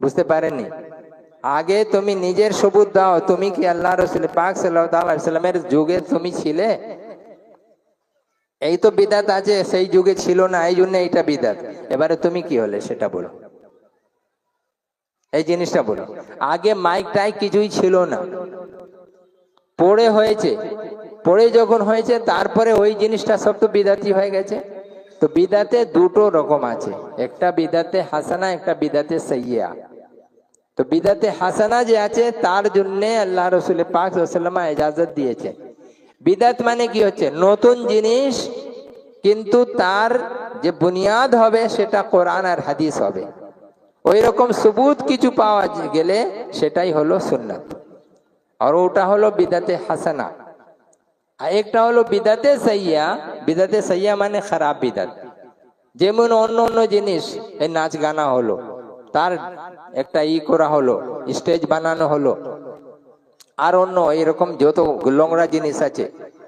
বুঝতে পারেননি? আগে তুমি নিজের সবুত দাও, তুমি কি আল্লাহ রাসূল পাক সাল্লাল্লাহু আলাইহি ওয়াসাল্লামের যুগে তুমি ছিলে? এই তো বিদআত আছে, সেই যুগে ছিল না, এই জন্য এটা বিদআত। এবারে তুমি কি হলে সেটা বলো, এই জিনিসটা বলো। আগে মাইক টাইক কিছুই ছিল না, পড়ে হয়েছে, পড়ে যখন হয়েছে তারপরে ওই জিনিসটা সব তো বিদআতি হয়ে গেছে। তো বিদাতে দুটো রকম আছে, একটা বিদাতে হাসানা, একটা বিদাতে সাইয়্যা। তো বিদাতে হাসানা যে আছে তার জন্য আল্লাহ রাসূল পাক সাল্লাল্লাহু আলাইহি ওয়াসাল্লাম ইজাজত দিয়েছে। বিদাত মানে কি হচ্ছে? নতুন জিনিস, কিন্তু তার যে বুনিয়াদ হবে সেটা কোরআন আর হাদিস হবে। ওই রকম সবুত কিছু পাওয়া গেলে সেটাই হলো সুন্নাত, আর ওটা হলো বিদাতে হাসানা। আর একটা হলো বিদাতে সাইয়্যা। বিদাতে সাইয়্যা মানে খারাপ বিদাত। যেমন অন্য অন্য জিনিস, এই নাচ গানা হলো, তার একটা করা হলো, স্টেজ বানানো হলো, আর অন্য এরকম যত নোংরা জিনিস আছে,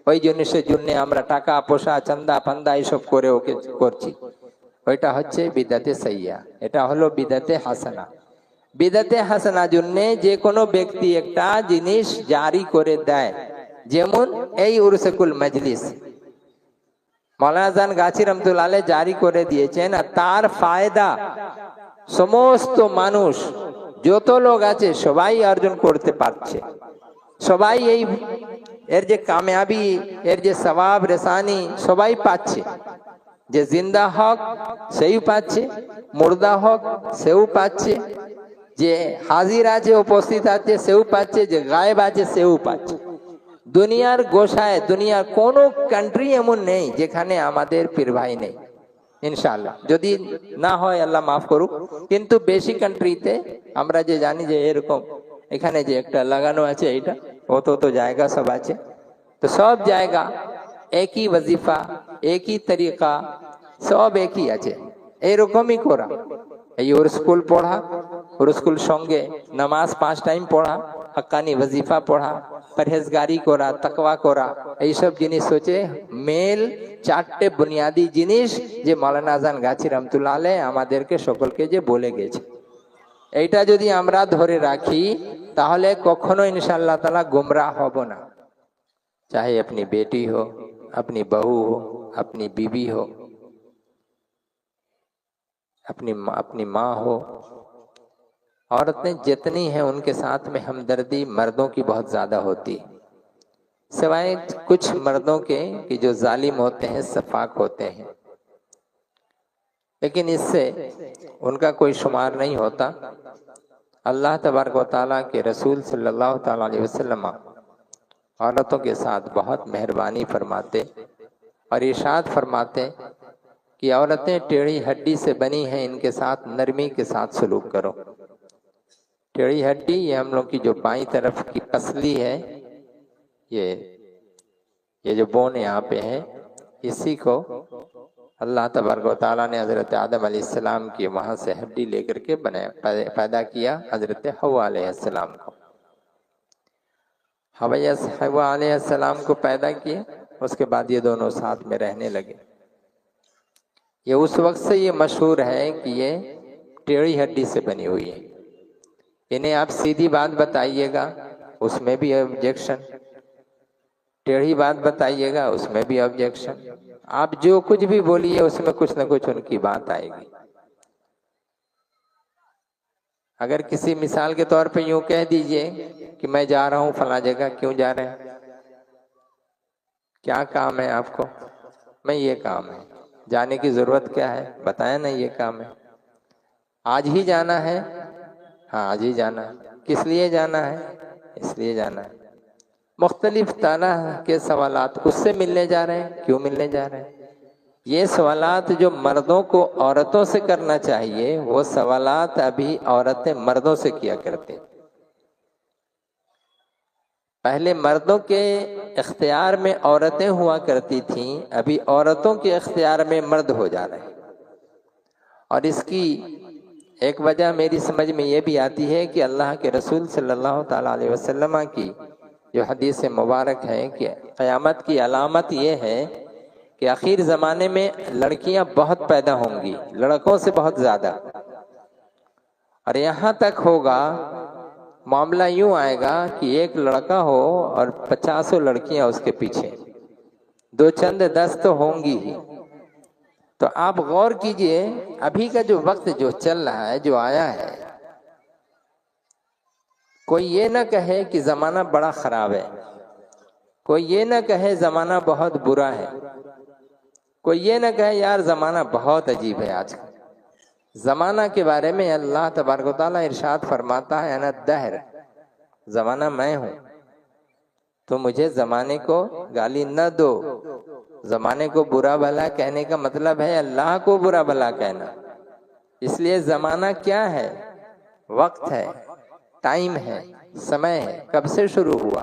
ওই জিনিসের জন্য আমরা টাকা পয়সা চান্দা পান্দা এইসব করে ওকে করছি, ওইটা হচ্ছে বিদাতে সাইয়্যা। এটা হলো বিদাতে হাসানা। বিদাতে হাসানা জন্যে যে কোনো ব্যক্তি একটা জিনিস জারি করে দেয়, যেমন এই উরুসুল মজলিস মৌলানা জান গাছি রহমাতুল্লাহ আলাইহি জারি করে দিয়েছেন, আর তার ফায়দা সমস্ত মানুষ যত লোক আছে সবাই অর্জন করতে পারছে। সবাই এই এর যে কামিয়াবি, এর যে সওয়াব রেসানি সবাই পাচ্ছে। যে জিন্দা হক সেই পাচ্ছে, মুর্দা হক সেও পাচ্ছে, যে হাজির আছে উপস্থিত আছে সেও পাচ্ছে, যে গায়েব আছে সেও পাচ্ছে। দুনিয়ার গোসায় দুনিয়ার কোনো কান্ট্রি এমন নেই যেখানে আমাদের পীর ভাই নেই, ইনশাআল্লাহ। যদি না হয় আল্লাহ মাফ করুক, কিন্তু বেশি কান্ট্রিতে আমরা যে জানি যে এরকম এখানে যে একটা লাগানো আছে, এইটা অত তো জায়গা সব আছে, তো সব জায়গা একই ওয়াজিফা, একই তরিকা, সব একই আছে। এইরকমই করা, এই ওর স্কুল পড়া, ওর স্কুল সঙ্গে নামাজ 5 টাইম পড়া, হক্কানি ওয়াজিফা পড়া, পরহেজগারি করা, তাকওয়া করা, এইসব জিনিস হচ্ছে মেল 4টে বুনিয়াদি জিনিস যে মাওলানা আজান গাছি রহমাতুল্লাহ আলাইহি আমাদেরকে সকলকে যে বলে গেছে। এইটা যদি আমরা ধরে রাখি তাহলে কখনো ইনশাআল্লাহ তাআলা গোমরাহ হব না। چاہے اپنی بیٹی ہو، اپنی بہو ہو، اپنی بیوی ہو، اپنی ماں ہو، عورتیں جتنی ہیں ان کے ساتھ میں ہمدردی مردوں کی بہت زیادہ ہوتی ہے، سوائے کچھ مردوں کے کہ جو ظالم ہوتے ہیں، سفاک ہوتے ہیں، لیکن اس سے ان کا کوئی شمار نہیں ہوتا۔ اللہ تبارک و تعالیٰ کے رسول صلی اللہ تعالیٰ علیہ وسلم عورتوں کے ساتھ بہت مہربانی فرماتے اور ارشاد فرماتے کہ عورتیں ٹیڑھی ہڈی سے بنی ہیں، ان کے ساتھ نرمی کے ساتھ سلوک کرو۔ ٹیڑھی ہڈی یہ ہم لوگ کی جو بائیں طرف کی پسلی ہے، یہ جو بون یہاں پہ ہے، اسی کو اللہ تبارک و تعالیٰ نے حضرت آدم علیہ السلام کی وہاں سے ہڈی لے کر کے پیدا کیا حضرت حوا علیہ السلام کو۔ حوا علیہ السلام کو پیدا کیا، اس کے بعد یہ دونوں ساتھ میں رہنے لگے۔ یہ اس وقت سے یہ مشہور ہے کہ یہ ٹیڑھی ہڈی سے بنی ہوئی ہے۔ انہیں آپ سیدھی بات بتائیے گا، اس میں بھی آبجیکشن، ٹیڑھی بات بتائیے گا، اس میں بھی آبجیکشن، آپ جو کچھ بھی بولیے اس میں کچھ نہ کچھ ان کی بات آئے گی۔ اگر کسی مثال کے طور پہ یوں کہہ دیجئے کہ میں جا رہا ہوں فلاں جگہ، کیوں جا رہے ہیں؟ کیا کام ہے آپ کو؟ میں یہ کام ہے۔ جانے کی ضرورت کیا ہے؟ بتائیں نا، یہ کام ہے۔ آج ہی جانا ہے؟ ہاں آج ہی جانا ہے۔ کس لیے جانا ہے؟ اس لیے جانا ہے۔ مختلف طرح کے سوالات، اس سے ملنے جا رہے ہیں، کیوں ملنے جا رہے ہیں؟ یہ سوالات جو مردوں کو عورتوں سے کرنا چاہیے، وہ سوالات ابھی عورتیں مردوں سے کیا کرتے ہیں۔ پہلے مردوں کے اختیار میں عورتیں ہوا کرتی تھیں، ابھی عورتوں کے اختیار میں مرد ہو جا رہے ہیں۔ اور اس کی ایک وجہ میری سمجھ میں یہ بھی آتی ہے کہ اللہ کے رسول صلی اللہ تعالیٰ علیہ وسلم کی جو حدیث مبارک ہے کہ قیامت کی علامت یہ ہے کہ آخر زمانے میں لڑکیاں بہت پیدا ہوں گی، لڑکوں سے بہت زیادہ، اور یہاں تک ہوگا، معاملہ یوں آئے گا کہ ایک لڑکا ہو اور 50 لڑکیاں اس کے پیچھے، دو چند 10 تو ہوں گی ہی۔ تو آپ غور کیجئے، ابھی کا جو وقت جو چل رہا ہے، جو آیا ہے، کوئی یہ نہ کہے کہ زمانہ بڑا خراب ہے، کوئی یہ نہ کہے زمانہ بہت برا ہے، کوئی یہ نہ کہے یار زمانہ بہت عجیب ہے آج کا۔ زمانہ کے بارے میں اللہ تبارک و تعالیٰ ارشاد فرماتا ہے، انا الدہر، زمانہ میں ہوں، تو مجھے زمانے کو گالی نہ دو۔ زمانے کو برا بھلا کہنے کا مطلب ہے اللہ کو برا بھلا کہنا۔ اس لیے زمانہ کیا ہے؟ وقت ہے، ٹائم ہے، سمے ہے۔ کب سے شروع ہوا؟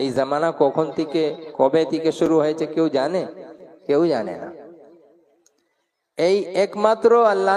এই জামানা কখন থেকে কবে থেকে শুরু হয়েছে? কেউ জানে? কেউ জানে না। এই একমাত্র আল্লাহ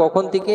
কখন থেকে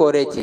করেছে।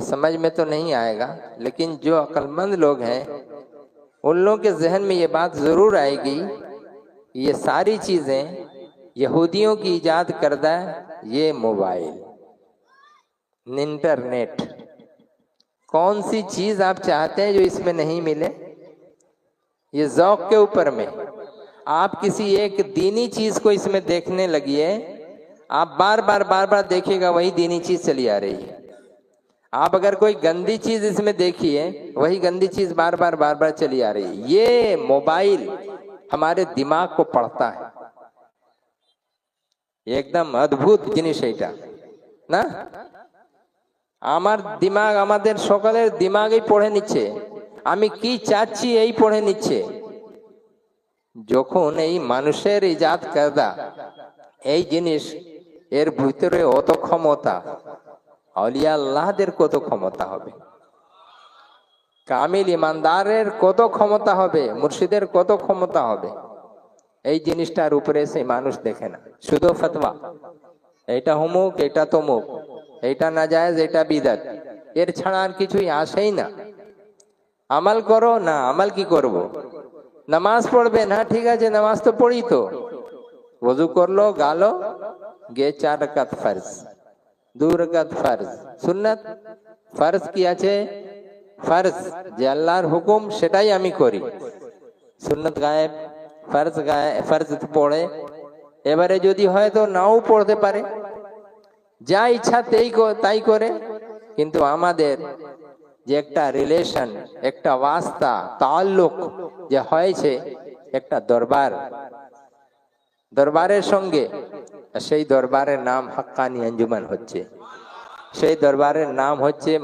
تو سمجھ میں تو نہیں آئے گا، لیکن جو عقل مند لوگ ہیں ان لوگوں کے ذہن میں یہ بات ضرور آئے گی، یہ ساری چیزیں یہودیوں کی ایجاد کردہ یہ موبائل، انٹرنیٹ، کون سی چیز آپ چاہتے ہیں جو اس میں نہیں ملے؟ یہ ذوق کے اوپر میں آپ کسی ایک دینی چیز کو اس میں دیکھنے لگیے، آپ بار بار دیکھیے گا وہی دینی چیز چلی آ رہی ہے۔ آپ اگر کوئی گندی چیز اس میں دیکھیے، وہی گندی چیز بار بار چلی آ رہی ہے۔ یہ موبائل ہمارے دماغ کو پڑھتا ہے، ایک دم ادبھوت জিনিস এটা না। আমার দিমাগ, আমাদের সকলের দিমাগই পড়ে নিচ্ছে, আমি কি চাচ্ছি এই পড়ে নিচ্ছে। যখন এই মানুষের ইজাদ করা এই জিনিস, এর ভিতরে অত ক্ষমতা, আউলিয়া আল্লাহদের কত ক্ষমতা হবে, কামিল ইমানদারের কত ক্ষমতা হবে, মুর্শিদের কত ক্ষমতা হবে, এই জিনিসটার উপরে সেই মানুষ দেখে না, শুধু ফতোয়া, এটা অমুক, এটা তমুক, এটা নাজায়েজ, এটা বিদআত, এর ছাড়া আর কিছুই আসেই না। আমল করো না, আমল কি করব, নামাজ পড়বে না, ঠিক আছে নামাজ তো পড়ি তো, ওযু করলো, গালো, গে 4 রাকাত ফরজ, 2 রাকাত ফরজ, সুন্নাত, ফরজ কি আছে, ফরজ যে আল্লাহর হুকুম সেটাই আমি করি, সুন্নাত গায়েব, ফরজ গায়েব, ফরজ পড়ে, এবারে যদি হয় তো নাও পড়তে পারে, যা ইচ্ছা তাই করে। কিন্তু আমাদের যে একটা রিলেশন, একটা ওয়াস্তা, তাআল্লুক যে হয়েছে একটা দরবারের সঙ্গে, সেই দরবারের নাম হাক্কানি আঞ্জুমান হচ্ছে, সেই দরবারের নাম হচ্ছে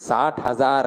60,000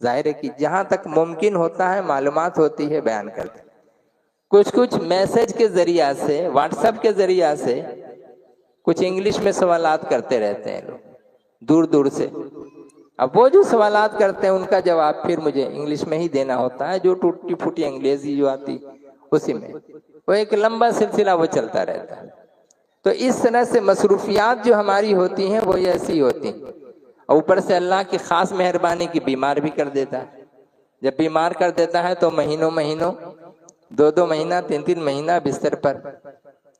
ظاہر ہے کہ جہاں تک ممکن ہوتا ہے معلومات ہوتی ہے بیان کرتے ہیں. کچھ میسج کے ذریعہ سے، واٹس ایپ کے ذریعہ سے کچھ انگلش میں سوالات کرتے رہتے ہیں لوگ دور دور سے. اب وہ جو سوالات کرتے ہیں ان کا جواب پھر مجھے انگلش میں ہی دینا ہوتا ہے، جو ٹوٹی پھوٹی انگریزی جو آتی اسی میں. وہ ایک لمبا سلسلہ وہ چلتا رہتا ہے. تو اس طرح سے مصروفیات جو ہماری ہوتی ہیں وہ ایسی ہوتی ہیں. اوپر سے اللہ کی خاص مہربانی کی بیمار بھی کر دیتا ہے. جب بیمار کر دیتا ہے تو مہینوں 2 مہینہ 3 مہینہ بستر پر.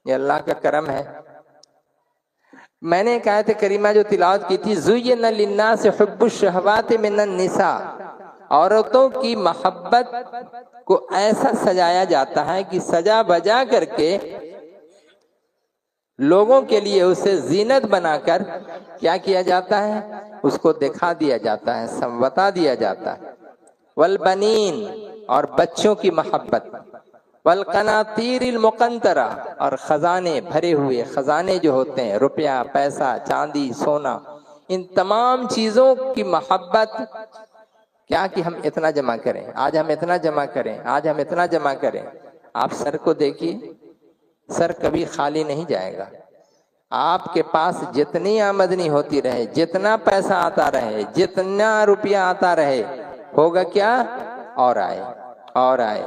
یہ اللہ کا کرم ہے. میں نے ایک آیت کریمہ جو تلاوت کی تھی، زُيِّنَ لِلنَّاسِ حُبُّ الشَّهَوَاتِ مِنَ النِّسَاءِ، عورتوں کی محبت کو ایسا سجایا جاتا ہے کہ سجا بجا کر کے لوگوں کے لیے اسے زینت بنا کر کیا کیا جاتا ہے، اس کو دکھا دیا جاتا ہے، بتا دیا جاتا ہے. والبنین، اور بچوں کی محبت. والقناطیر المقنطرہ، اور خزانے بھرے ہوئے، خزانے جو ہوتے ہیں روپیہ پیسہ چاندی سونا، ان تمام چیزوں کی محبت. کیا کہ ہم اتنا جمع کریں، آج ہم اتنا جمع کریں، آج ہم اتنا جمع کریں. آپ سر کو دیکھیے، سر کبھی خالی نہیں جائے گا. آپ کے پاس جتنی آمدنی ہوتی رہے، جتنا پیسہ آتا رہے، جتنا روپیہ آتا رہے، ہوگا کیا؟ اور آئے اور آئے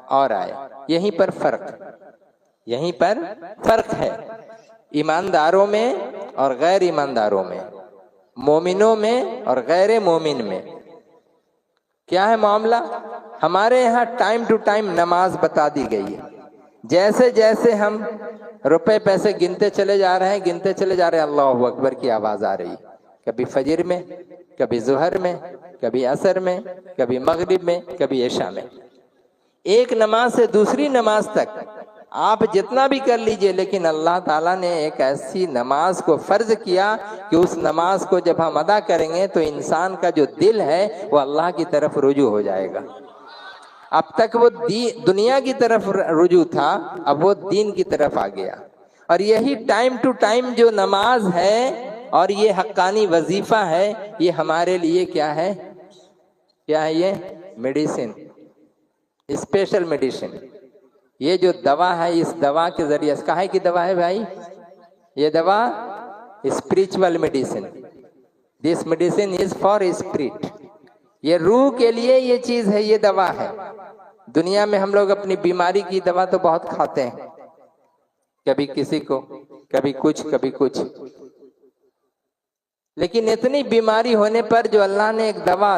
اور آئے. یہیں پر فرق ہے ایمانداروں میں اور غیر ایمانداروں میں، مومنوں میں اور غیر مومن میں. کیا ہے معاملہ؟ ہمارے یہاں ٹائم ٹو ٹائم نماز بتا دی گئی ہے. جیسے جیسے ہم روپے پیسے گنتے چلے جا رہے ہیں، اللہ اکبر کی آواز آ رہی ہے. کبھی فجر میں، کبھی ظہر میں، کبھی عصر میں، کبھی مغرب میں، کبھی عشاء میں. ایک نماز سے دوسری نماز تک آپ جتنا بھی کر لیجئے، لیکن اللہ تعالیٰ نے ایک ایسی نماز کو فرض کیا کہ اس نماز کو جب ہم ادا کریں گے تو انسان کا جو دل ہے وہ اللہ کی طرف رجوع ہو جائے گا. اب تک وہ دنیا کی طرف رجوع تھا، اب وہ دین کی طرف آ گیا. اور یہی ٹائم ٹو ٹائم جو نماز ہے اور یہ حقانی وظیفہ ہے، یہ ہمارے لیے کیا ہے؟ یہ میڈیسن، اسپیشل میڈیسن. یہ جو دوا ہے، اس دوا کے ذریعے، کہاں کی دوا ہے بھائی؟ یہ دوا spiritual medicine. This medicine is for spirit. یہ روح کے لیے یہ چیز ہے، یہ دوا ہے. دنیا میں ہم لوگ اپنی بیماری کی دوا تو بہت کھاتے ہیں، کبھی کسی کو، کبھی کچھ. لیکن اتنی بیماری ہونے پر جو اللہ نے ایک دوا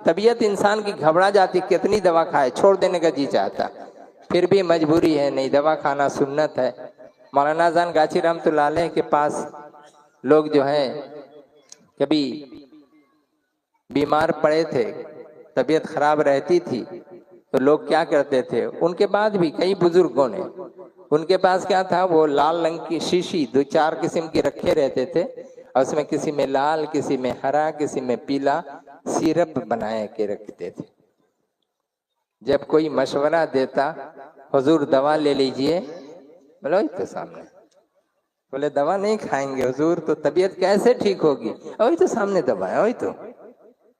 طبیعت انسان کی گھبرا جاتی، کتنی دوا کھائے، چھوڑ دینے کا جی چاہتا، پھر بھی مجبوری ہے، نہیں دوا کھانا سنت ہے. مولانا زان گاچی رحمۃ اللہ علیہ کے پاس لوگ جو ہے کبھی بیمار پڑے تھے، طبیعت خراب رہتی تھی، تو لوگ کیا کرتے تھے، ان کے بعد بھی کئی بزرگوں نے، ان کے پاس کیا تھا، وہ لال رنگ کی شیشی 2-4 قسم کی رکھے رہتے تھے، اور اس میں کسی میں لال، کسی میں ہرا، کسی میں پیلا سیرپ بنائے کے رکھتے تھے. جب کوئی مشورہ دیتا، حضور دوا لے لیجئے، بولو تو سامنے، بولے دوا نہیں کھائیں گے حضور تو طبیعت کیسے ٹھیک ہوگی؟ وہی تو سامنے دوا ہے، وہی تو،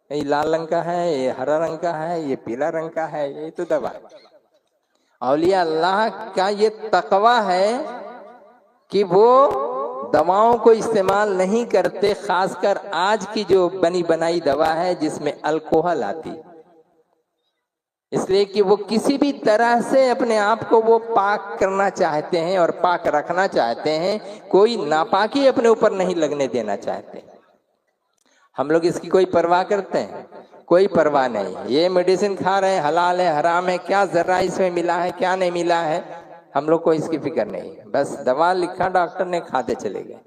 یہ لال رنگ کا ہے، یہ ہرا رنگ کا ہے، یہ پیلا رنگ کا ہے، یہ تو دوا. اولیاء اللہ کا یہ تقوی ہے کہ وہ دواؤں کو استعمال نہیں کرتے، خاص کر آج کی جو بنی بنائی دوا ہے جس میں الکوہل آتی، اس لیے کہ وہ کسی بھی طرح سے اپنے آپ کو وہ پاک کرنا چاہتے ہیں اور پاک رکھنا چاہتے ہیں، کوئی ناپاکی اپنے اوپر نہیں لگنے دینا چاہتے. ہم لوگ اس کی کوئی پرواہ کرتے ہیں؟ کوئی پرواہ نہیں. یہ میڈیسن کھا رہے ہیں، حلال ہے حرام ہے، کیا ذرہ اس میں ملا ہے کیا نہیں ملا ہے، ہم لوگ کو اس کی فکر نہیں. بس دوا لکھا ڈاکٹر نے، کھاتے چلے گئے.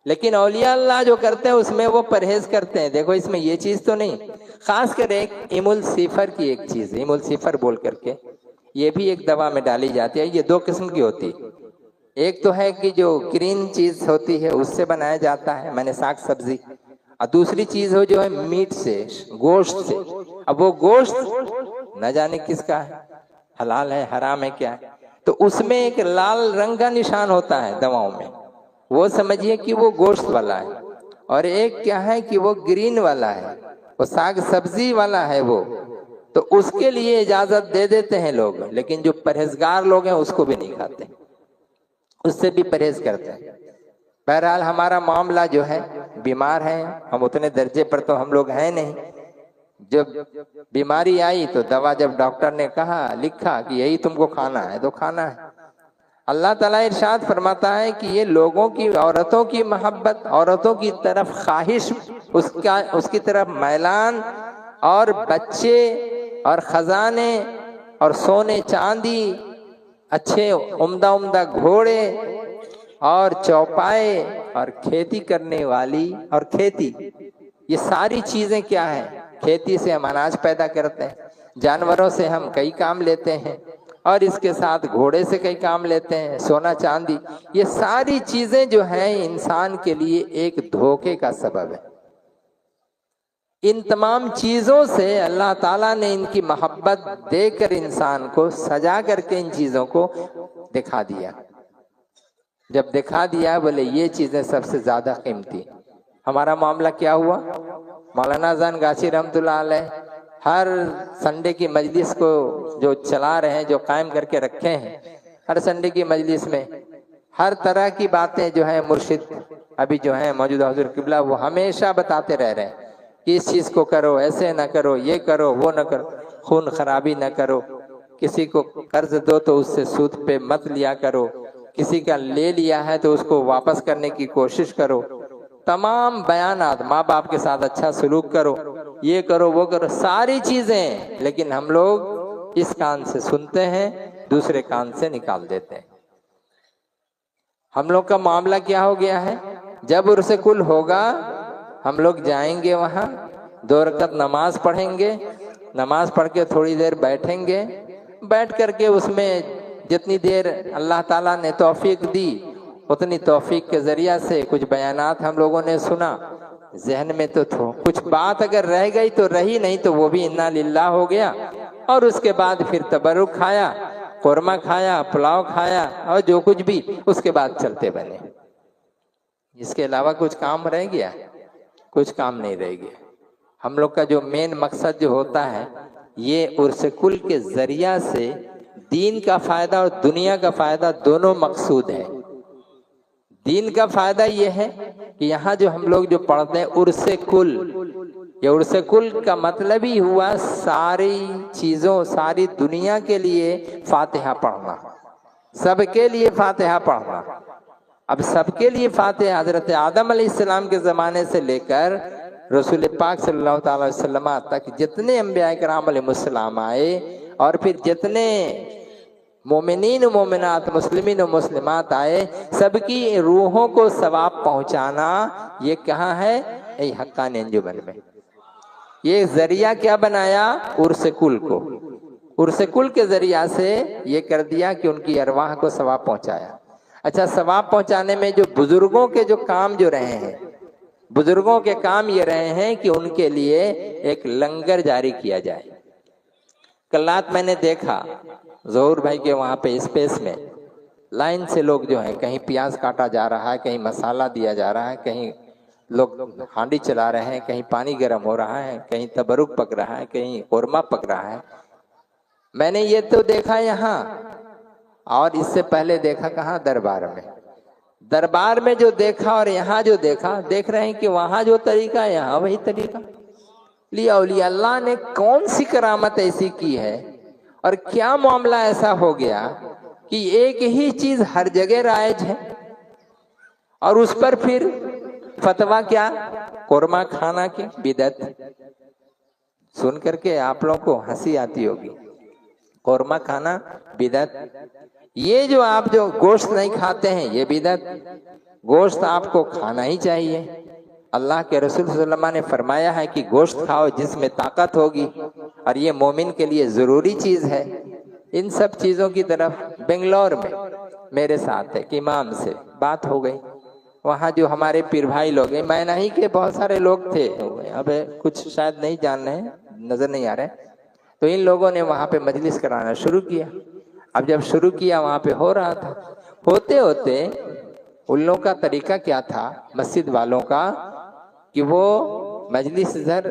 لیکن اولیاء اللہ جو کرتے ہیں اس میں وہ پرہیز کرتے ہیں. دیکھو اس میں یہ چیز تو نہیں، خاص کر ایک ایمولسیفر کی ایک چیز، ایمولسیفر بول کر کے، یہ بھی ایک دوا میں ڈالی جاتی ہے. یہ 2 قسم کی ہوتی، ایک تو ہے کہ جو گرین چیز ہوتی ہے اس سے بنایا جاتا ہے، میں نے ساگ سبزی، اور دوسری چیز ہو جو ہے میٹ سے، گوشت سے. اب وہ گوشت نہ جانے کس کا ہے، حلال ہے حرام ہے کیا ہے، تو اس میں ایک لال رنگ کا نشان ہوتا ہے دواؤں میں، وہ سمجھیے کہ وہ گوشت والا ہے. اور ایک کیا ہے کہ وہ گرین والا ہے، وہ ساگ سبزی والا ہے وہ، تو اس کے لیے اجازت دے دیتے ہیں لوگ، لیکن جو پرہیزگار لوگ ہیں اس کو بھی نہیں کھاتے، اس سے بھی پرہیز کرتے ہیں۔ بہرحال ہمارا معاملہ جو ہے، بیمار ہیں ہم، اتنے درجے پر تو ہم لوگ ہیں نہیں، جب بیماری آئی تو دوا جب ڈاکٹر نے کہا لکھا کہ یہی تم کو کھانا ہے تو کھانا ہے۔ اللہ تعالیٰ ارشاد فرماتا ہے کہ یہ لوگوں کی، عورتوں کی محبت، عورتوں کی طرف خواہش، اس کی طرف میلان، اور بچے اور خزانے اور سونے چاندی، اچھے عمدہ عمدہ گھوڑے اور چوپائے اور کھیتی کرنے والی، اور کھیتی، یہ ساری چیزیں کیا ہیں؟ کھیتی سے ہم اناج پیدا کرتے ہیں، جانوروں سے ہم کئی کام لیتے ہیں، اور اس کے ساتھ گھوڑے سے کئی کام لیتے ہیں، سونا چاندی، یہ ساری چیزیں جو ہیں انسان کے لیے ایک دھوکے کا سبب ہے۔ ان تمام چیزوں سے اللہ تعالیٰ نے ان کی محبت دے کر انسان کو سجا کر کے ان چیزوں کو دکھا دیا۔ جب دکھا دیا بولے یہ چیزیں سب سے زیادہ قیمتی۔ ہمارا معاملہ کیا ہوا؟ مولانا زان گاچی رحمۃ اللہ علیہ ہر سنڈے کی مجلس کو جو چلا رہے ہیں، جو قائم کر کے رکھے ہیں، ہر سنڈے کی مجلس میں ہر طرح کی باتیں جو ہیں مرشد ابھی جو ہیں موجودہ حضور قبلہ وہ ہمیشہ بتاتے رہ رہے ہیں کہ اس چیز کو کرو، ایسے نہ کرو، یہ کرو، وہ نہ کرو، خون خرابی نہ کرو، کسی کو قرض دو تو اس سے سود پہ مت لیا کرو، کسی کا لے لیا ہے تو اس کو واپس کرنے کی کوشش کرو، تمام بیانات، ماں باپ کے ساتھ اچھا سلوک کرو، یہ کرو وہ کرو، ساری چیزیں، لیکن ہم لوگ اس کان سے سنتے ہیں، دوسرے کان سے نکال دیتے ہیں۔ ہم لوگ کا معاملہ کیا ہو گیا ہے؟ جب عرس کل ہوگا ہم لوگ جائیں گے وہاں، 2 رکعت نماز پڑھیں گے، نماز پڑھ کے تھوڑی دیر بیٹھیں گے، بیٹھ کر کے اس میں جتنی دیر اللہ تعالیٰ نے توفیق دی اتنی توفیق کے ذریعہ سے کچھ بیانات ہم لوگوں نے سنا، ذہن میں تو کچھ بات اگر رہ گئی تو رہی، نہیں تو وہ بھی انا للہ ہو گیا، اور اس کے بعد پھر تبرک کھایا، قورمہ کھایا، پلاؤ کھایا، اور جو کچھ بھی اس کے بعد چلتے بنے۔ اس کے علاوہ کچھ کام رہ گیا؟ کچھ کام نہیں رہ گیا۔ ہم لوگ کا جو مین مقصد جو ہوتا ہے، یہ عرس کل کے ذریعہ سے دین کا فائدہ اور دنیا کا فائدہ دونوں مقصود ہے۔ دین کا فائدہ یہ ہے کہ یہاں جو ہم لوگ جو پڑھتے ہیں عرس کل، یہ عرس کل کا مطلب ہی ہوا ساری چیزوں، ساری دنیا کے لیے فاتحہ پڑھنا، سب کے لیے فاتحہ پڑھنا۔ اب سب کے لیے فاتحہ حضرت آدم علیہ السلام کے زمانے سے لے کر رسول پاک صلی اللہ تعالی وسلم تک جتنے انبیاء کرام علیہ السلام آئے، اور پھر جتنے مومنین و مومنات، مسلمین و مسلمات آئے، سب کی روحوں کو ثواب پہنچانا یہ کہاں ہے؟ یہ حقانی انجمن میں۔ یہ ذریعہ کیا بنایا؟ عرس کل کو، عرس کل کے ذریعہ سے یہ کر دیا کہ ان کی ارواح کو ثواب پہنچایا۔ اچھا، ثواب پہنچانے میں جو بزرگوں کے جو کام جو رہے ہیں، بزرگوں کے کام یہ رہے ہیں کہ ان کے لیے ایک لنگر جاری کیا جائے۔ کل رات میں نے دیکھا ظہور بھائی کے وہاں پہ اسپیس میں لائن سے لوگ جو ہیں، کہیں پیاز کاٹا جا رہا ہے، کہیں مسالہ دیا جا رہا ہے، کہیں لوگ ہانڈی چلا رہے ہیں، کہیں پانی گرم ہو رہا ہے، کہیں تبرک پک رہا ہے، کہیں قورمہ پک رہا ہے۔ میں نے یہ تو دیکھا یہاں، اور اس سے پہلے دیکھا کہاں؟ دربار میں۔ دربار میں جو دیکھا اور یہاں جو دیکھا، دیکھ رہے ہیں کہ وہاں جو طریقہ ہے یہاں وہی طریقہ۔ اولیاء اللہ نے کون سی کرامت ایسی کی ہے، اور کیا معاملہ ایسا ہو گیا کہ ایک ہی چیز ہر جگہ رائج ہے، اور اس پر پھر فتویٰ کیا؟ قورمہ کھانا کی بدعت۔ سن کر کے آپ لوگوں کو ہنسی آتی ہوگی، قورمہ کھانا بدعت۔ یہ جو آپ جو گوشت نہیں کھاتے ہیں یہ بدعت۔ گوشت آپ کو کھانا ہی چاہیے۔ اللہ کے رسول صلی اللہ علیہ وسلم نے فرمایا ہے کہ گوشت کھاؤ جس میں طاقت ہوگی، اور یہ مومن کے لیے ضروری چیز ہے۔ ان سب چیزوں کی طرف بنگلور میں میرے ساتھ ایک امام سے بات ہو گئی، وہاں جو ہمارے پیر بھائی لوگ ہیں، میں نہیں کہ بہت سارے لوگ تھے، اب کچھ شاید نہیں جان رہے ہیں، نظر نہیں آ رہے، تو ان لوگوں نے وہاں پہ مجلس کرانا شروع کیا۔ اب جب شروع کیا وہاں پہ ہو رہا تھا، ہوتے ہوتے ان لوگوں کا طریقہ کیا تھا مسجد والوں کا کہ وہ مجلس ادھر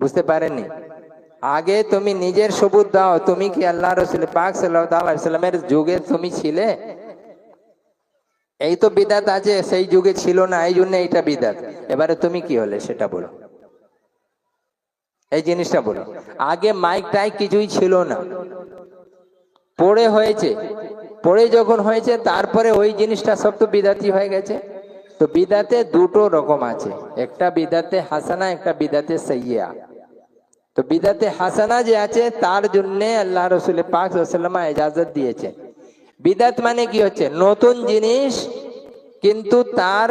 বুঝতে পারেননি? আগে তুমি নিজের সবুত দাও, তুমি কি আল্লাহ রাসূল পাক সাল্লাল্লাহু আলাইহি ওয়াসাল্লামের যুগে তুমি ছিলে? এই তো বিদআত আছে, সেই যুগে ছিল না, এই জন্য এটা বিদআত। এবারে তুমি কি হলে সেটা বলো, এই জিনিসটা বলো। আগে মাইক টাইক কিছুই ছিল না, পড়ে হয়েছে, পড়ে যখন হয়েছে তারপরে ওই জিনিসটা সব তো বিদআতি হয়ে গেছে। তো বিদআতে দুটো রকম আছে, একটা বিদআতে হাসানা, একটা বিদআতে সাইয়্যা। তো বিদআতে হাসানা যে আছে তার জন্য আল্লাহ রাসূল পাক সাল্লাল্লাহু আলাইহি ওয়াসাল্লাম ইজাজত দিয়েছেন। বিদআত মানে কি হচ্ছে? নতুন জিনিস, কিন্তু তার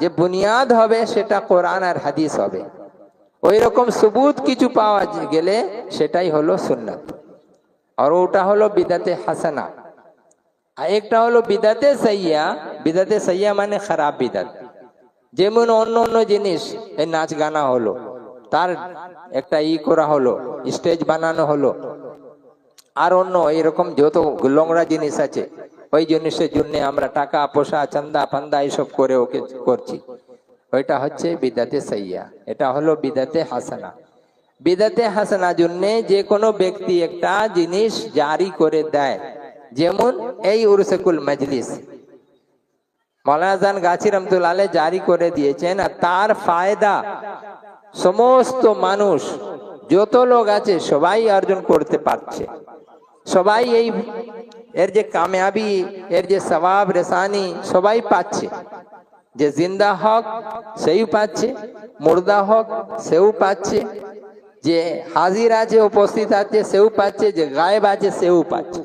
যে বুনিয়াদ হবে সেটা কোরআন আর হাদিস হবে। ওই রকম সবুত কিছু পাওয়া গেলে সেটাই হলো সুন্নাত, আর ওটা হলো বিদআতে হাসানা। আর একটা হলো বিদআতে সাইয়্যা। বিদআতে সাইয়্যা মানে খারাপ বিদআত, যেমন অন্য অন্য জিনিস, এই নাচ গানা হলো, তার একটা করা হলো, স্টেজ বানানো হলো, আর অন্য এরকম যত নোংরা জিনিস আছে, ওই জিনিসের জন্য আমরা টাকা পয়সা চান্দা পান্দা এইসব করে ওকে করছি, ওইটা হচ্ছে বিদআতে সাইয়্যা। এটা হলো বিদআতে হাসানা। বিদআতে হাসানা জন্য যে কোনো ব্যক্তি একটা জিনিস জারি করে দেয়, যেমন এই উরুসুল মজলিস মাওলানা জান গাছি রহমাতুল্লাহ আলাইহি জারি করে দিয়েছেন, আর তার ফায়দা সমস্ত মানুষ যত লোক আছে সবাই অর্জন করতে পারছে। সবাই এই এর যে কামিয়াবি, এর যে সওয়াব রেসানি সবাই পাচ্ছে। যে জিন্দা হক সেও পাচ্ছে, মুর্দা হক সেও পাচ্ছে, যে হাজির আছে উপস্থিত আছে সেও পাচ্ছে, যে গায়েব আছে সেও পাচ্ছে।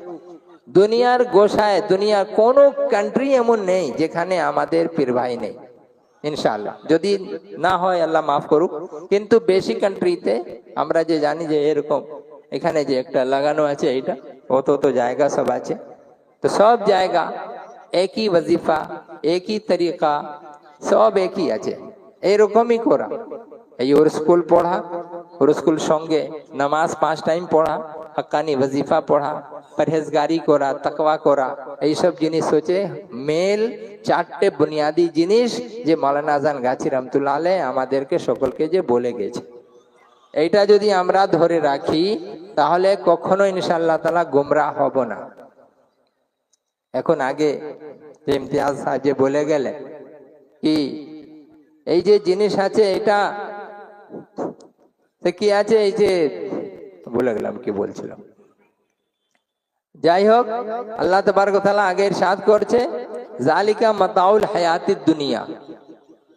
দুনিয়ার গোসায় দুনিয়ার কোনো কান্ট্রি এমন নেই যেখানে আমাদের পীর ভাই নেই, ইনশাআল্লাহ। যদি না হয় আল্লাহ মাফ করুক, কিন্তু বেশি কান্ট্রিতে আমরা যে জানি যে এরকম এখানে যে একটা লাগানো আছে, এইটা অত তো জায়গা সব আছে, তো সব জায়গা একই ওয়াজিফা, একই তরিকা, সব একই আছে। এইরকমই করা, এই ওর স্কুল পড়া, ওর স্কুল সঙ্গে নামাজ 5 টাইম পড়া, হক্কানি ওয়াজিফা পড়া, পরহেজগারি করা, তাকওয়া করা, এইসব জিনিস হচ্ছে মেল 4টে বুনিয়াদি জিনিস যে মাওলানা আজান গাছি রহমাতুল্লাহ আলাইহি আমাদেরকে সকলকে যে বলে গেছে। এইটা যদি আমরা ধরে রাখি তাহলে কখনো ইনশাআল্লাহ তাআলা গোমরাহ হব না। এখন আগে যে ইমতিয়াজ সাহেব যে বলে গেলেন কি এই যে জিনিস আছে, এটা কি আছে, এই যে ভুলে গেলাম কি বলছিলাম। যাই হোক, আল্লাহ তাবারক ওয়া তাআলা আগে ইরশাদ করছে জালিকা মাতাউল হায়াতিদ দুনিয়া,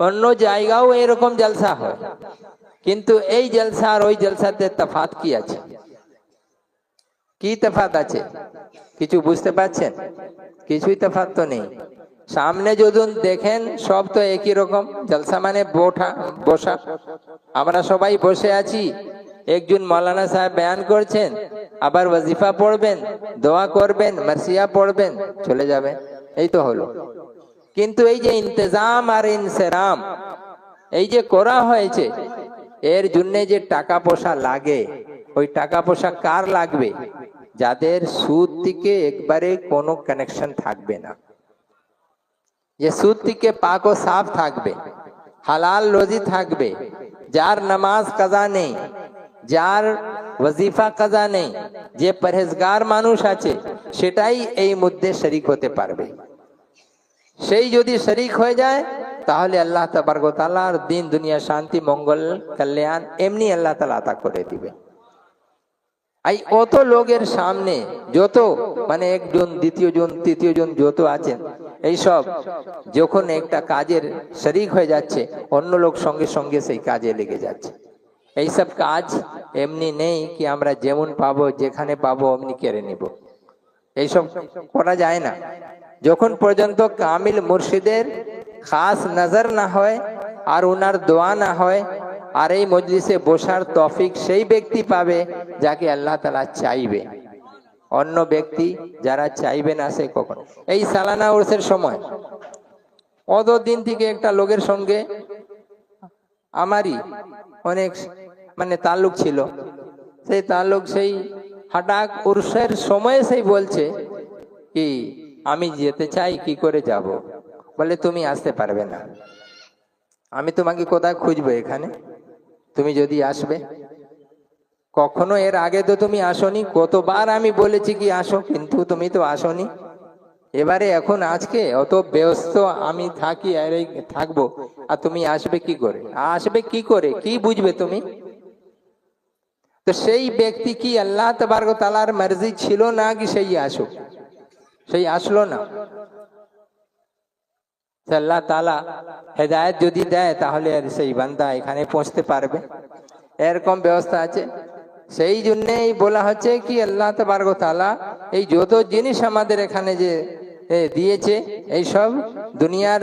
অন্য জায়গাও এরকম জলসা হয়, কিন্তু এই জলসা আর ওই জলসাতে তফাৎ কি আছে? কি তফাৎ আছে? কিছু বুঝতে পারছেন? কিছুই তফাৎ তো নেই। সামনে যদি দেখেন সব তো একই রকম। জলসা মানে বসা, আমরা সবাই বসে আছি, একজন মৌলানা সাহেব বয়ান করছেন, আবার ওয়াজিফা পড়বেন, দোয়া করবেন, মারসিয়া পড়বেন, চলে যাবেন, এই তো হলো। কিন্তু এই যে ইন্তজাম আর ইনসেরাম এই যে করা হয়েছে, এর জন্য যে টাকা পয়সা লাগে, ওই টাকা পয়সা কার লাগবে? যাদের সুদ থেকে একবারে কোনো কানেকশন থাকবে না, যে সুদ থেকে পাক ও সাফ থাকবে, হালাল রোজি থাকবে, যার নামাজ কাজা নেই, যার ওয়াজিফা কাজা নেই, যে পরহেজগার মানুষ আছে, সেটাই এই মধ্যে শরীক হতে পারবে। সেই যদি শরীক হয়ে যায় তাহলে আল্লাহ তাবারক ওয়া তাআলার দিন দুনিয়া শান্তি মঙ্গল কল্যাণ এমনি আল্লাহ তাআলা আতা করে দিবে। এই অত লোকের সামনে যত মানে একজন দ্বিতীয়জন তৃতীয়জন যত আছেন, এইসব যখন একটা কাজের শরীক হয়ে যাচ্ছে, অন্য লোক সঙ্গে সঙ্গে সেই কাজে লেগে যাচ্ছে। এইসব কাজ এমনি নেই কি আমরা যেমন পাবো যেখানে পাবো অমনি কেড়ে নিব, এইসব করা যায় না। যখন পর্যন্ত কামিল মুর্শিদের খাস নজর না হয় আর ওনার দোয়া না হয়, আর এই মজলিসে বসার তৌফিক সেই ব্যক্তি পাবে যাকে আল্লাহ তাআলা চাইবে। অন্য ব্যক্তি যারা চাইবে না সে কখন। এই সালানা উরসের সময় অত দিন থেকে একটা লোকের সঙ্গে আমারই অনেক মানে তাল্লুক ছিল, সেই তাল্লুক সেই হঠাৎ উরসের সময় সেই বলছে কি আমি যেতে চাই, কি করে যাব? বলে তুমি আসতে পারবে না, আমি তোমাকে কোথায় খুঁজবো এখানে, তুমি যদি আসবে। কখনো এর আগে তো তুমি আসোনি, কতবার আমি বলেছি কি আসো, কিন্তু তুমি তো আসোনি। এবারে এখন আজকে অত ব্যস্ত আমি থাকি আর থাকবো, আর তুমি আসবে কি করে? আসবে কি করে, কি বুঝবে তুমি? তো সেই ব্যক্তি কি আল্লাহ তাবারক ওয়া তাআলার মর্জি ছিল না কি সেই আসুক? সেই আসলো না। আল্লাহ তাআলা হেদায়েত যদি দেয় তাহলে সেই বান্দা এখানে পৌঁছতে পারবে, এরকম ব্যবস্থা আছে। সেই জন্যই বলা হচ্ছে কি আল্লাহ তাবারক ওয়া তাআলা এই যত জিনিস আমাদের এখানে যে দিয়েছে, এই সব দুনিয়ার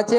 আছে।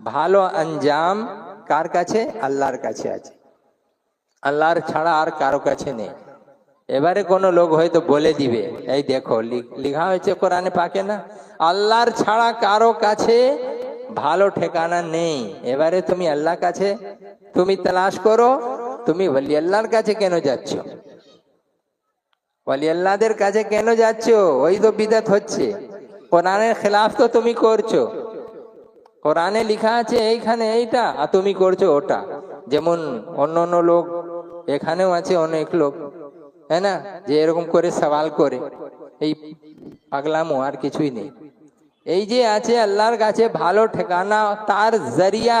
ভালো আঞ্জাম কার কাছে? আল্লাহর কাছে আছে, আল্লাহর ছাড়া আর কারো কাছে নেই। এবারে কোনো লোক হয়তো বলে দিবে, এই দেখো লেখা হয়েছে কোরআনে পাকে না, আল্লাহর ছাড়া কারো কাছে ভালো ঠিকানা নেই। এবারে তুমি আল্লাহর কাছে তুমি তালাশ করো, তুমি ওলি আল্লাহর কাছে কেন যাচ্ছ? ওলি আল্লাহদের কাছে কেন যাচ্ছ? ওই তো বিদআত হচ্ছে, কোরআনের খেলাফ তো তুমি করছো। কোরআনে লেখা আছে এইখানে এইটা, আর তুমি করছো ওটা। যেমন অন্য অন্য লোক এখানেও আছে অনেক লোক, হ্যাঁ না, যে এরকম করে সওয়াল করে, এই পাগলামো আর কিছুই নেই। এই যে আছে আল্লাহর কাছে ভালো ঠিকানা, তার জরিয়া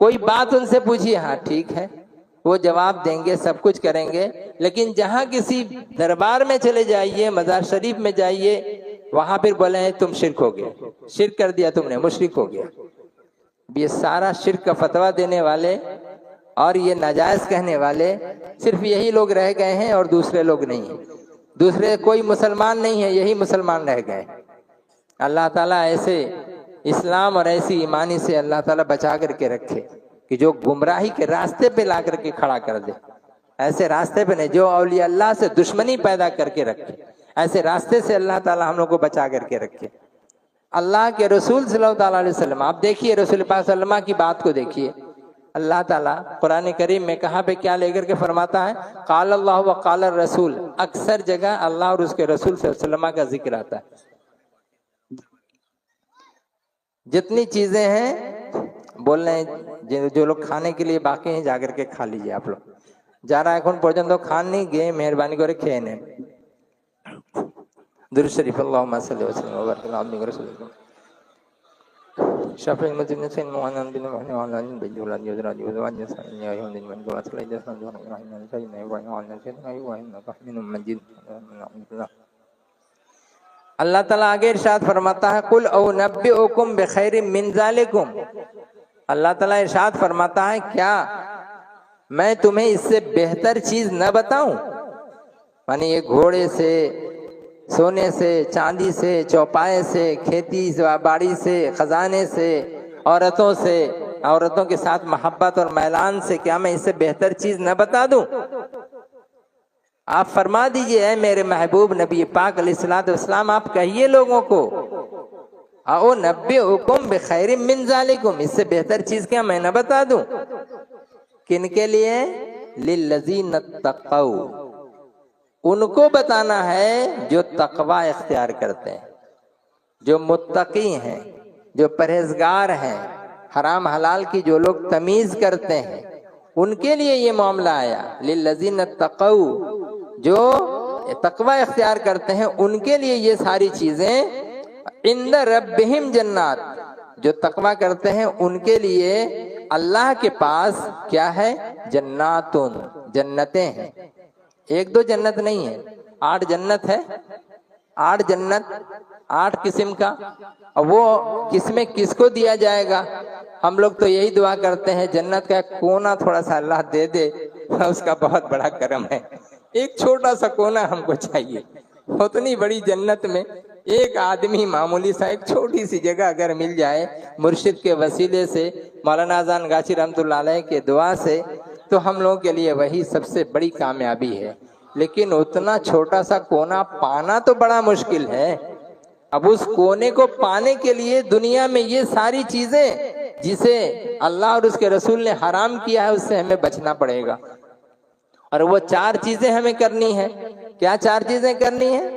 کوئی بات ان سے پوچھیے، ہاں ٹھیک ہے، وہ جواب دیں گے، سب کچھ کریں گے، لیکن جہاں کسی دربار میں چلے جائیے، مزار شریف میں جائیے، وہاں پھر بولے ہیں تم شرک ہو گیا، شرک کر دیا تم نے، مشرک ہو گیا۔ یہ سارا شرک کا فتویٰ دینے والے اور یہ ناجائز کہنے والے صرف یہی لوگ رہ گئے ہیں اور دوسرے لوگ نہیں ہیں، دوسرے کوئی مسلمان نہیں ہے، یہی مسلمان رہ گئے۔ اللہ تعالیٰ ایسے اسلام اور ایسی ایمانی سے اللہ تعالیٰ بچا کر کے رکھے کہ جو گمراہی کے راستے پہ لا کر کے کھڑا کر دے، ایسے راستے پہ نہیں جو اولیاء اللہ سے دشمنی پیدا کر کے رکھے، ایسے راستے سے اللہ تعالیٰ ہم لوگ کو بچا کر کے رکھے۔ اللہ کے رسول صلی اللہ علیہ وسلم، آپ دیکھیے رسول پاک صلی اللہ علیہ وسلم کی بات کو دیکھیے، اللہ تعالیٰ قرآن کریم میں کہاں پہ کیا لے کر کے فرماتا ہے؟ قال اللہ و قال الرسول، اکثر جگہ اللہ اور اس کے رسول صلی اللہ علیہ وسلم کا ذکر آتا ہے۔ جتنی چیزیں ہیں بول رہے ہیں، جو لوگ کھانے کے لیے باقی ہیں جا کر کے کھا لیجیے آپ لوگ، جا رہا ہے کون پورجن تو کھان نہیں گئے، مہربانی کرے کھے نے درود شریف اللہم صلی وسلم وبارک علی عبدک رسول شفیع المذنبین سید مولانا بن محمد وعلى آله بيت اولاد یزراد یوزواد یسعین یا ایہم دن من قوات صلی اللہ علیہ وسلم سیدنا ابراہیم وعلى سیدنا ابراہیم حمید مجید۔ اللہ تعالیٰ آگے ارشاد فرماتا ہے قل انبئکم بخیر من ذالکم، اللہ تعالیٰ ارشاد فرماتا ہے کیا میں تمہیں اس سے بہتر چیز نہ بتاؤں؟ یعنی یہ گھوڑے سے، سونے سے، چاندی سے، چوپائے سے، کھیتی باڑی سے، خزانے سے، عورتوں کے ساتھ محبت اور میلان سے، کیا میں اس سے بہتر چیز نہ بتا دوں؟ آپ فرما دیجئے اے میرے محبوب نبی پاک علیہ الصلوۃ والسلام، آپ کہیے لوگوں کو او نبئکم بخیر من ذالکم، اس سے بہتر چیز کیا میں نہ بتا دوں؟ کن کے لیے؟ للذین اتقوا، ان کو بتانا ہے جو تقوی اختیار کرتے ہیں، جو متقی ہیں، جو پرہیزگار ہیں، حرام حلال کی جو لوگ تمیز کرتے ہیں، ان کے لیے یہ معاملہ آیا۔ للذین اتقوا، جو تقوی اختیار کرتے ہیں ان کے لیے یہ ساری چیزیں۔ عند ربہم جنات، جو تقوی کرتے ہیں ان کے لیے اللہ کے پاس کیا ہے؟ جناتن، جنتیں ہیں۔ ایک دو جنت نہیں ہے، 8 جنت ہے، 8 جنت، 8 قسم کا۔ اور وہ کس میں کس کو دیا جائے گا؟ ہم لوگ تو یہی دعا کرتے ہیں جنت کا ایک کونا تھوڑا سا اللہ دے دے، اس کا بہت بڑا کرم ہے۔ ایک چھوٹا سا کونا ہم کو چاہیے، اتنی بڑی جنت میں ایک آدمی معمولی سا ایک چھوٹی سی جگہ اگر مل جائے مرشد کے وسیلے سے، مولانا اذان گاچی رحمۃ اللہ علیہ کے دعا سے، تو ہم لوگوں کے لیے وہی سب سے بڑی کامیابی ہے۔ لیکن اتنا چھوٹا سا کونا پانا تو بڑا مشکل ہے۔ اب اس کونے کو پانے کے لیے دنیا میں یہ ساری چیزیں جسے اللہ اور اس کے رسول نے حرام کیا ہے، اس سے ہمیں بچنا پڑے گا۔ اور وہ 4 چیزیں ہمیں کرنی ہے۔ کیا 4 چیزیں کرنی ہیں؟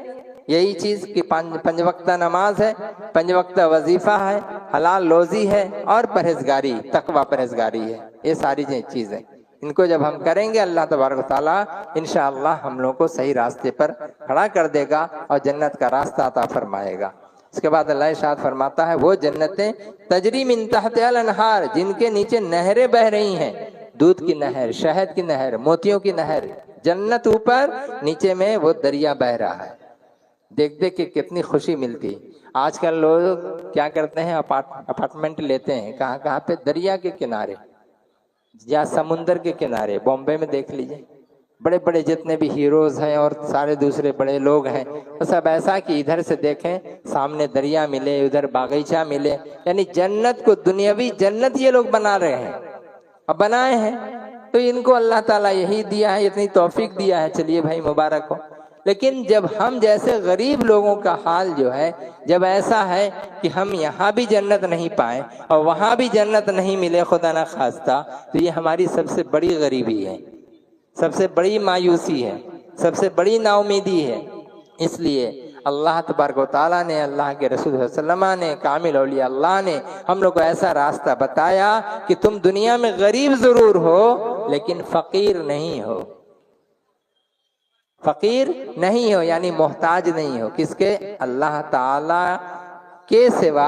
یہی چیز کہ 5 وقتہ نماز ہے، 5 وقتہ وظیفہ ہے، حلال روزی ہے، اور پرہیزگاری، تقوی پرہیزگاری ہے۔ یہ ساری چیزیں ان کو جب ہم کریں گے اللہ تبارک و تعالیٰ انشاءاللہ ہم لوگوں کو صحیح راستے پر کھڑا کر دے گا اور جنت کا راستہ عطا فرمائے گا۔ اس کے بعد اللہ ارشاد فرماتا ہے وہ جنتیں تجری من تحتها الانہار، جن کے نیچے نہریں بہ رہی ہیں، دودھ کی نہر، شہد کی نہر، موتیوں کی نہر، جنت اوپر، نیچے میں وہ دریا بہ رہا ہے۔ دیکھ دیکھ کے کتنی خوشی ملتی۔ آج کل لوگ کیا کرتے ہیں؟ اپارٹمنٹ لیتے ہیں، کہاں کہاں پہ؟ دریا کے کنارے یا سمندر کے کنارے۔ بامبے میں دیکھ لیجئے، بڑے بڑے جتنے بھی ہیروز ہیں اور سارے دوسرے بڑے لوگ ہیں، وہ سب ایسا کہ ادھر سے دیکھیں سامنے دریا ملے، ادھر باغیچہ ملے، یعنی جنت کو دنیاوی جنت یہ لوگ بنا رہے ہیں، اب بنائے ہیں تو ان کو اللہ تعالیٰ یہی دیا ہے، اتنی توفیق دیا ہے، چلیے بھائی مبارک ہو۔ لیکن جب ہم جیسے غریب لوگوں کا حال جو ہے، جب ایسا ہے کہ ہم یہاں بھی جنت نہیں پائیں اور وہاں بھی جنت نہیں ملے خدا نہ خواستہ، تو یہ ہماری سب سے بڑی غریبی ہے، سب سے بڑی مایوسی ہے، سب سے بڑی نا امیدی ہے۔ اس لیے اللہ تبارک و تعالیٰ نے، اللہ کے رسول صلی اللہ علیہ وسلم نے، کامل اولیاء اللہ نے ہم لوگ کو ایسا راستہ بتایا کہ تم دنیا میں غریب ضرور ہو لیکن فقیر نہیں ہو، فقیر نہیں ہو یعنی محتاج نہیں ہو۔ کس کے؟ اللہ تعالیٰ کے سوا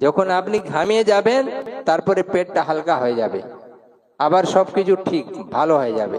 যখন আপনি ঘামিয়ে যাবেন তারপরে পেটটা হালকা হয়ে যাবে, আবার সবকিছু ঠিক ভালো হয়ে যাবে।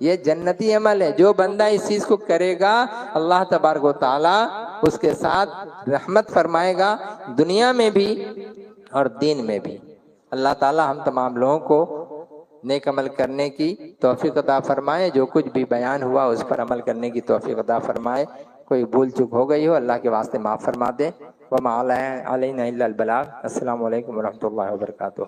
یہ جنتی عمل ہے. جو بندہ اس چیز کو کرے گا اللہ تبارک و تعالی اس کے ساتھ رحمت فرمائے گا دنیا میں بھی اور دین میں بھی. اللہ تعالی ہم تمام لوگوں کو نیک عمل کرنے کی توفیق عطا فرمائے. جو کچھ بھی بیان ہوا اس پر عمل کرنے کی توفیق عطا فرمائے. کوئی بھول چوک ہو گئی ہو اللہ کے واسطے معاف فرما دے. وما علینا الا البلاغ. السلام علیکم ورحمۃ اللہ وبرکاتہ.